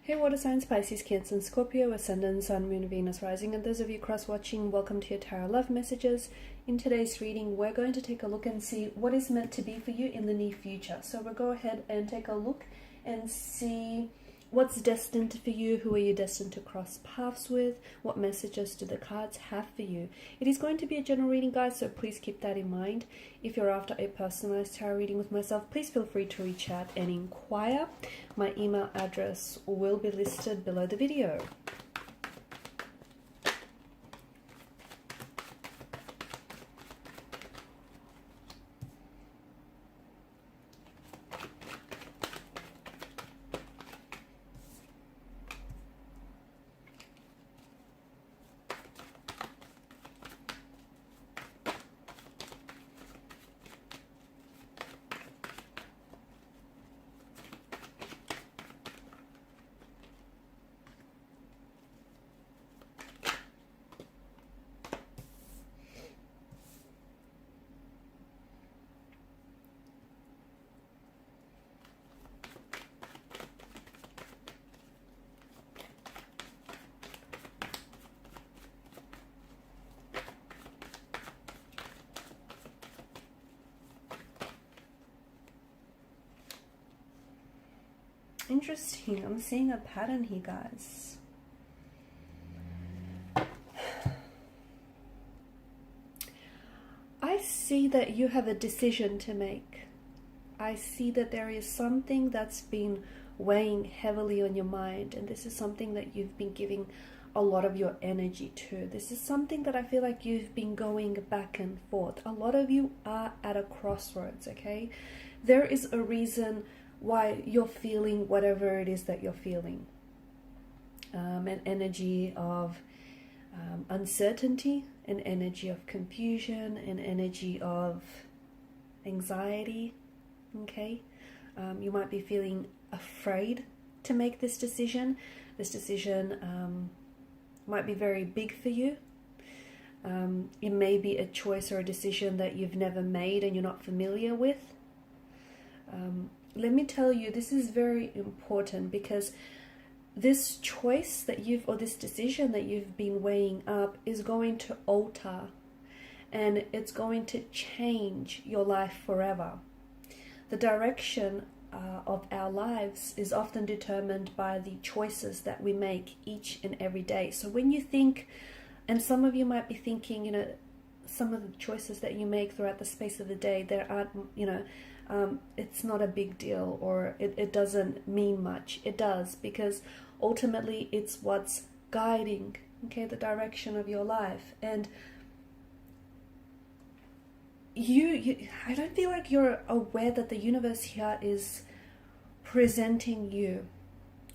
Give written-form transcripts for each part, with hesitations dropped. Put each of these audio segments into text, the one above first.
Hey water signs, Pisces, Cancer and Scorpio, Ascendant, Sun, Moon, Venus, Rising, and those of you cross-watching, welcome to your Tarot Love Messages. In today's reading, we're going to take a look and see what is meant to be for you in the near future. So we'll go ahead and take a look and see what's destined for you, who are you destined to cross paths with, what messages do the cards have for you. It is going to be a general reading, guys, so please keep that in mind. If you're after a personalized tarot reading with myself, please feel free to reach out and inquire. My email address will be listed below the video. Interesting. I'm seeing a pattern here, guys. I see that you have a decision to make. I see that there is something that's been weighing heavily on your mind, and this is something that you've been giving a lot of your energy to. This is something that I feel like you've been going back and forth. A lot of you are at a crossroads, okay? There is a reason why you're feeling whatever it is that you're feeling. An energy of uncertainty, an energy of confusion, an energy of anxiety, okay? You might be feeling afraid to make this decision. This decision might be very big for you. It may be a choice or a decision that you've never made and you're not familiar with. Let me tell you, this is very important because this choice that or this decision that you've been weighing up is going to alter and it's going to change your life forever. The direction of our lives is often determined by the choices that we make each and every day. So when you think, and some of you might be thinking, you know, some of the choices that you make throughout the space of the day, there aren't, you know, it's not a big deal, or it doesn't mean much. It does, because ultimately it's what's guiding, okay, the direction of your life. And I don't feel like you're aware that the universe here is presenting you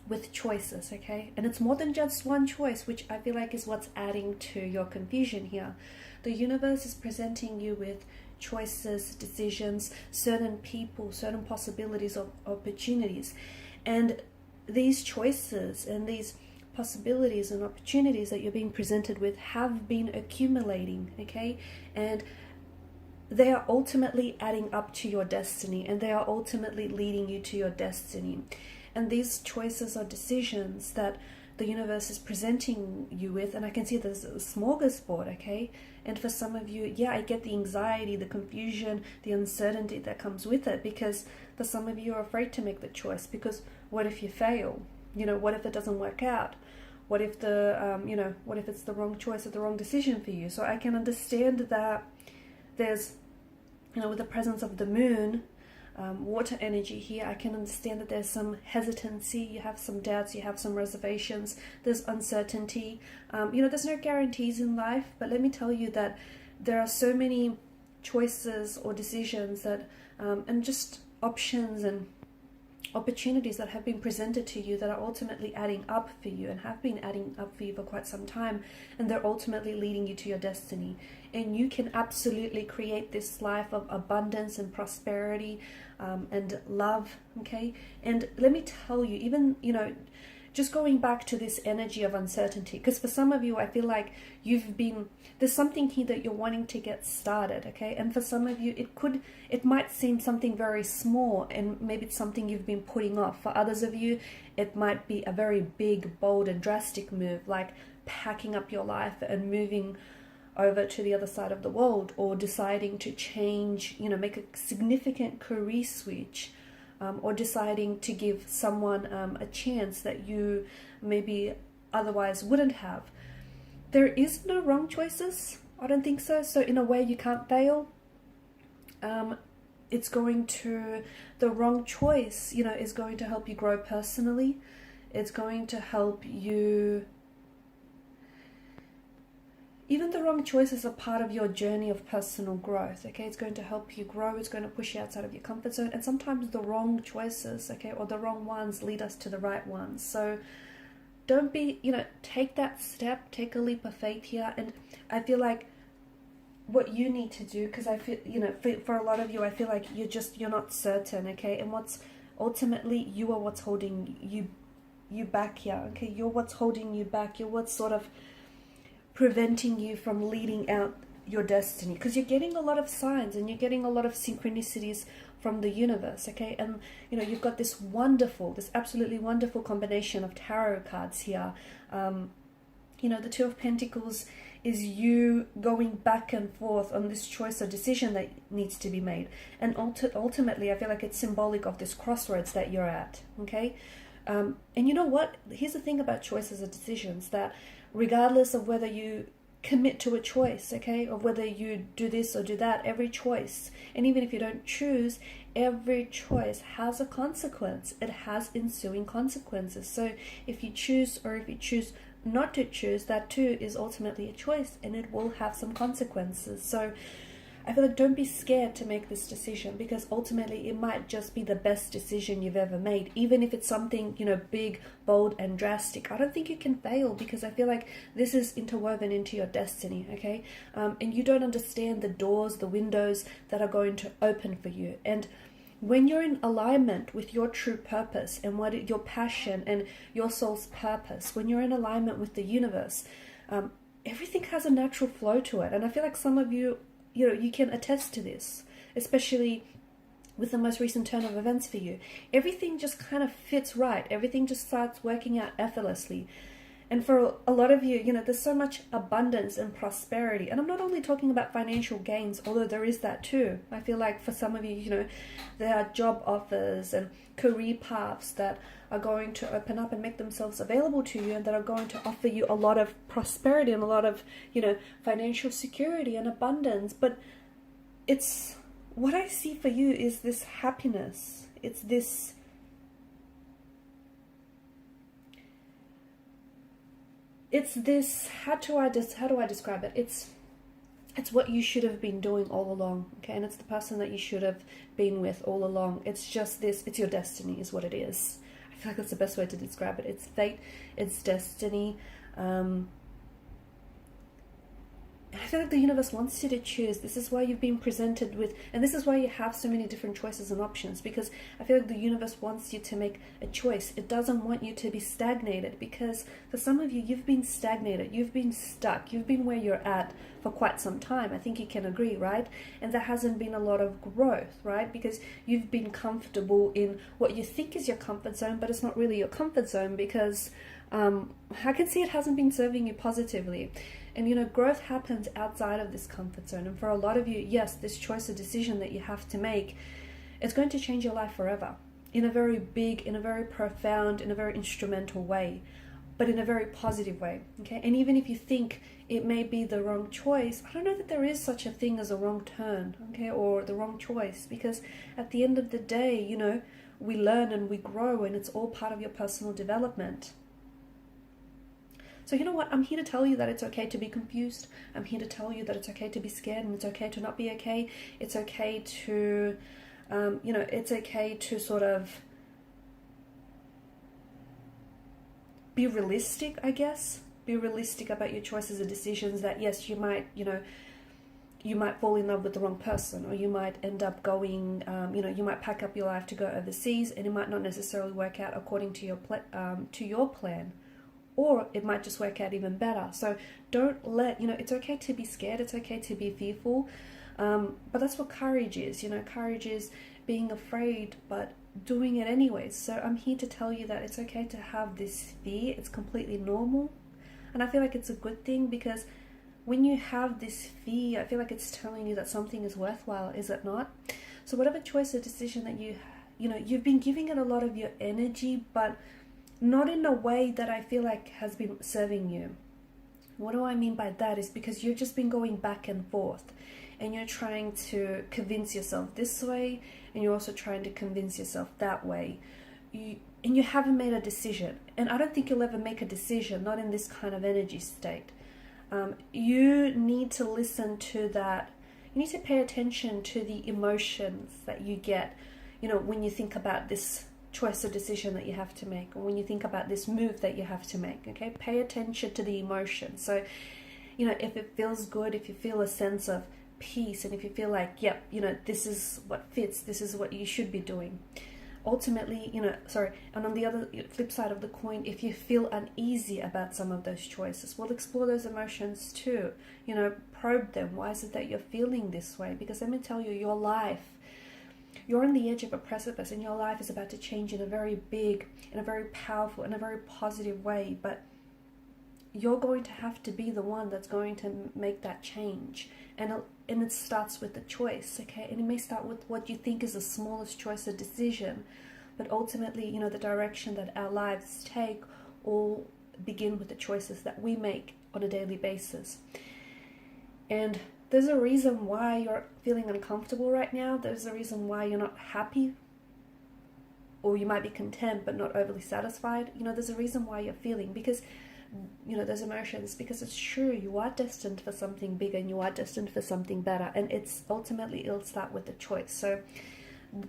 with choices, okay? And it's more than just one choice, which I feel like is what's adding to your confusion here. The universe is presenting you with choices, decisions, certain people, certain possibilities of opportunities. And these choices and these possibilities and opportunities that you're being presented with have been accumulating, okay? And they are ultimately adding up to your destiny, and they are ultimately leading you to your destiny. And these choices or decisions that the universe is presenting you with, and I can see there's a smorgasbord, okay? And for some of you, yeah, I get the anxiety, the confusion, the uncertainty that comes with it, because for some of you are afraid to make the choice, because what if you fail? You know, what if it doesn't work out? What if what if it's the wrong choice or the wrong decision for you? So I can understand that there's, you know, with the presence of the moon, water energy here, I can understand that there's some hesitancy, you have some doubts, you have some reservations, there's uncertainty. You know, there's no guarantees in life, but let me tell you that there are so many choices or decisions that, and just options and opportunities that have been presented to you that are ultimately adding up for you and have been adding up for you for quite some time, and they're ultimately leading you to your destiny. And you can absolutely create this life of abundance and prosperity and love, okay? And let me tell you, even, you know, just going back to this energy of uncertainty, because for some of you, I feel like there's something here that you're wanting to get started, okay? And for some of you, it might seem something very small, and maybe it's something you've been putting off. For others of you, it might be a very big, bold, and drastic move, like packing up your life and moving over to the other side of the world, or deciding to change, make a significant career switch, or deciding to give someone a chance that you maybe otherwise wouldn't have. There is no wrong choices. I don't think so. So in a way, you can't fail. The wrong choice, is going to help you grow personally. It's going to help you. Even the wrong choices are part of your journey of personal growth, okay? It's going to help you grow. It's going to push you outside of your comfort zone. And sometimes the wrong choices, okay, or the wrong ones lead us to the right ones. So don't be, take that step, take a leap of faith here. And I feel like what you need to do, because I feel, for a lot of you, I feel like you're not certain, okay? And ultimately, you are what's holding you back here, okay? You're what's holding you back. You're what's sort of preventing you from leading out your destiny, because you're getting a lot of signs and you're getting a lot of synchronicities from the universe, okay? And you've got this absolutely wonderful combination of tarot cards here. The Two of Pentacles is you going back and forth on this choice or decision that needs to be made, and ultimately I feel like it's symbolic of this crossroads that you're at, okay? And you know what, here's the thing about choices or decisions, that regardless of whether you commit to a choice, okay, or whether you do this or do that, every choice, and even if you don't choose, every choice has a consequence. It has ensuing consequences. So if you choose, or if you choose not to choose, that too is ultimately a choice, and it will have some consequences. So I feel like don't be scared to make this decision, because ultimately it might just be the best decision you've ever made. Even if it's something, big, bold, and drastic, I don't think you can fail, because I feel like this is interwoven into your destiny, okay? And you don't understand the doors, the windows that are going to open for you. And when you're in alignment with your true purpose and your passion and your soul's purpose, when you're in alignment with the universe, everything has a natural flow to it. And I feel like some of you, you can attest to this, especially with the most recent turn of events for you. Everything just kind of fits right. Everything just starts working out effortlessly. And for a lot of you, there's so much abundance and prosperity. And I'm not only talking about financial gains, although there is that too. I feel like for some of you, there are job offers and career paths that are going to open up and make themselves available to you, and that are going to offer you a lot of prosperity and a lot of, financial security and abundance. But what I see for you is this happiness. It's this how do I describe it? It's what you should have been doing all along, okay? And it's the person that you should have been with all along. It's just this, it's your destiny is what it is. I feel like that's the best way to describe it. It's fate, it's destiny. And I feel like the universe wants you to choose. This is why you've been presented with, and this is why you have so many different choices and options, because I feel like the universe wants you to make a choice. It doesn't want you to be stagnated, because for some of you, you've been stagnated, you've been stuck, you've been where you're at for quite some time. I think you can agree, right? And there hasn't been a lot of growth, right? Because you've been comfortable in what you think is your comfort zone, but it's not really your comfort zone, because I can see it hasn't been serving you positively. And growth happens outside of this comfort zone. And for a lot of you, yes, this choice or decision that you have to make, it's going to change your life forever, in a very big, in a very profound, in a very instrumental way, but in a very positive way, okay? And even if you think it may be the wrong choice, I don't know that there is such a thing as a wrong turn, okay, or the wrong choice, because at the end of the day, we learn and we grow, and it's all part of your personal development. So you know what? I'm here to tell you that it's okay to be confused. I'm here to tell you that it's okay to be scared, and it's okay to not be okay. It's okay to, it's okay to sort of be realistic, I guess. Be realistic about your choices and decisions, that yes, you might, you might fall in love with the wrong person, or you might end up going, you might pack up your life to go overseas, and it might not necessarily work out according to your plan, or it might just work out even better. So don't let, it's okay to be scared, it's okay to be fearful, but that's what courage is. Courage is being afraid, but doing it anyways. So I'm here to tell you that it's okay to have this fear. It's completely normal, and I feel like it's a good thing, because when you have this fear, I feel like it's telling you that something is worthwhile, is it not? So whatever choice or decision that you've been giving it a lot of your energy, but not in a way that I feel like has been serving you. What do I mean by that is because you've just been going back and forth, and you're trying to convince yourself this way, and you're also trying to convince yourself that way. And you haven't made a decision. And I don't think you'll ever make a decision, not in this kind of energy state. You need to listen to that. You need to pay attention to the emotions that you get, when you think about this choice or decision that you have to make, or when you think about this move that you have to make. Okay, pay attention to the emotions. So, if it feels good, if you feel a sense of peace, and if you feel like, yep, this is what fits, this is what you should be doing. Ultimately, and on the other flip side of the coin, if you feel uneasy about some of those choices, we'll explore those emotions too. Probe them. Why is it that you're feeling this way? Because let me tell you, your life, you're on the edge of a precipice, and your life is about to change in a very big, in a very powerful, in a very positive way. But you're going to have to be the one that's going to make that change. And it starts with the choice, okay? And it may start with what you think is the smallest choice or decision, but ultimately, the direction that our lives take all begin with the choices that we make on a daily basis. And there's a reason why you're feeling uncomfortable right now. There's a reason why you're not happy, or you might be content but not overly satisfied. There's a reason why you're feeling, because those emotions, because it's true, you are destined for something bigger, and you are destined for something better, and it'll start with the choice. So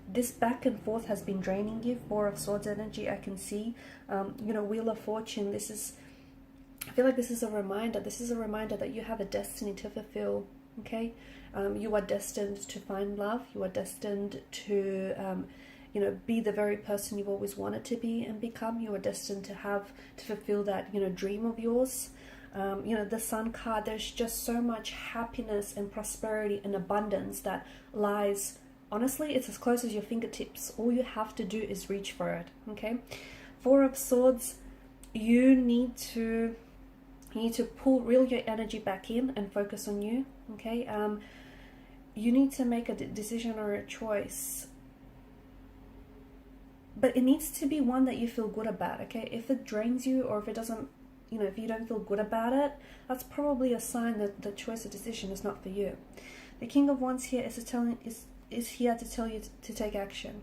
this back and forth has been draining you. 4 of Swords energy, I can see. Wheel of Fortune, I feel like this is a reminder that you have a destiny to fulfill. Okay, you are destined to find love. You are destined to be the very person you've always wanted to be and become. You are destined to fulfill that, dream of yours. The Sun card, there's just so much happiness and prosperity and abundance that lies, honestly, it's as close as your fingertips. All you have to do is reach for it, okay? 4 of Swords, you need to reel your energy back in and focus on you, okay? You need to make a decision or a choice, but it needs to be one that you feel good about, okay? If it drains you, or if it doesn't, if you don't feel good about it, that's probably a sign that the choice or decision is not for you. The King of Wands here is here to tell you to take action,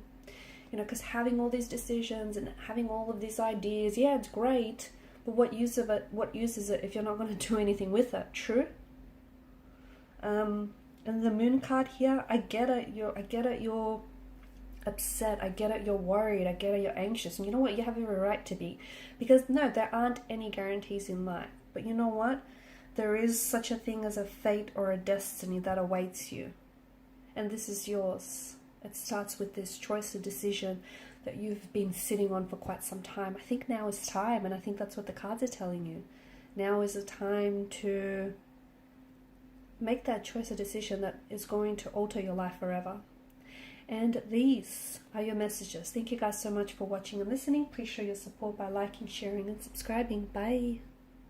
because having all these decisions and having all of these ideas, yeah, it's great, but what use is it if you're not going to do anything with it? True. And the Moon card here, I get it, you're upset, I get it, you're worried, I get it, you're anxious, and you know what, you have every right to be, because no, there aren't any guarantees in life, but you know what, there is such a thing as a fate or a destiny that awaits you, and this is yours. It starts with this choice or decision that you've been sitting on for quite some time. I think now is time, and I think that's what the cards are telling you. Now is the time to make that choice or decision that is going to alter your life forever. And these are your messages. Thank you guys so much for watching and listening. Please show your support by liking, sharing, and subscribing. Bye.